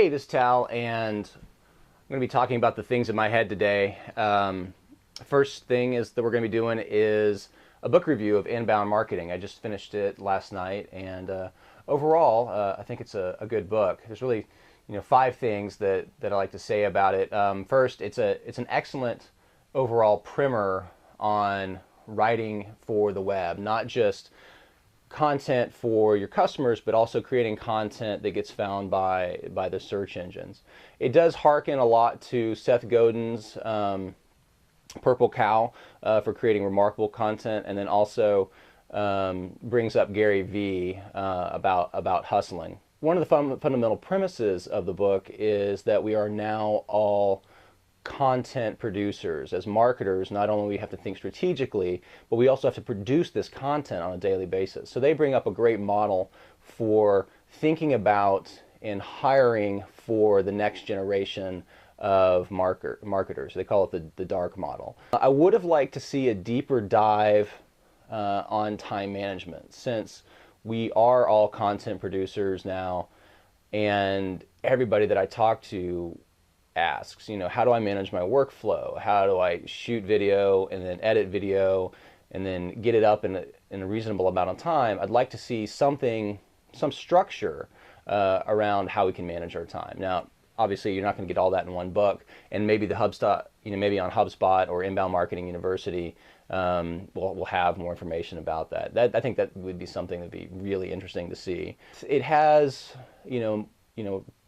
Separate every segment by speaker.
Speaker 1: Hey, this is Tal, and I'm going to be talking about the things in my head today. First thing is that we're going to be doing is a book review of Inbound Marketing. I just finished it last night, and overall, I think it's a good book. There's really, five things that I like to say about it. First, it's an excellent overall primer on writing for the web, not just content for your customers, but also creating content that gets found by the search engines. It does hearken a lot to Seth Godin's Purple Cow for creating remarkable content, and then also brings up Gary Vee about hustling. One of the fundamental premises of the book is that we are now all content producers. As marketers, not only we have to think strategically, but we also have to produce this content on a daily basis. So they bring up a great model for thinking about and hiring for the next generation of marketers. They call it the dark model. I would have liked to see a deeper dive on time management, since we are all content producers now, and everybody that I talk to asks, how do I manage my workflow? How do I shoot video and then edit video and then get it up in a reasonable amount of time? I'd like to see some structure around how we can manage our time. Now, obviously, you're not going to get all that in one book, and maybe the HubSpot, maybe on HubSpot or Inbound Marketing University, we'll have more information about that. I think that would be something that'd be really interesting to see. It has,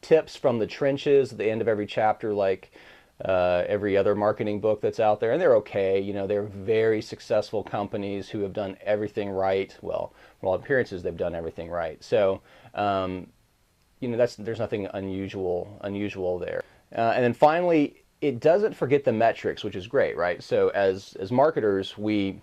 Speaker 1: tips from the trenches at the end of every chapter, like every other marketing book that's out there, and they're okay. They're very successful companies who have done everything right. Well, from all appearances, they've done everything right. So, there's nothing unusual there. And then finally, it doesn't forget the metrics, which is great, right? So as marketers, we're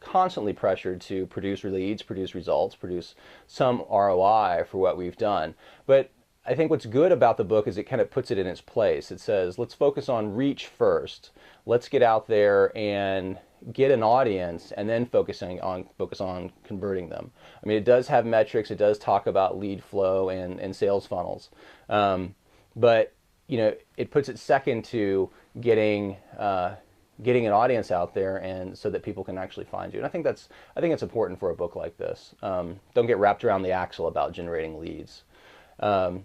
Speaker 1: constantly pressured to produce leads, produce results, produce some ROI for what we've done. But I think what's good about the book is it kind of puts it in its place. It says, let's focus on reach first. Let's get out there and get an audience, and then focus on converting them. I mean, it does have metrics. It does talk about lead flow and sales funnels. But it puts it second to getting an audience out there, and so that people can actually find you. And I think it's important for a book like this. Don't get wrapped around the axle about generating leads. So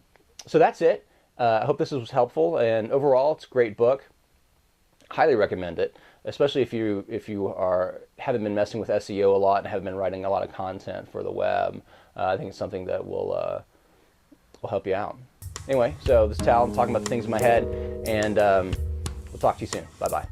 Speaker 1: that's it. I hope this was helpful, and overall, it's a great book. Highly recommend it, especially if you haven't been messing with SEO a lot and haven't been writing a lot of content for the web. I think it's something that will help you out. Anyway, so this is Tal. I'm talking about the things in my head, and we'll talk to you soon. Bye-bye.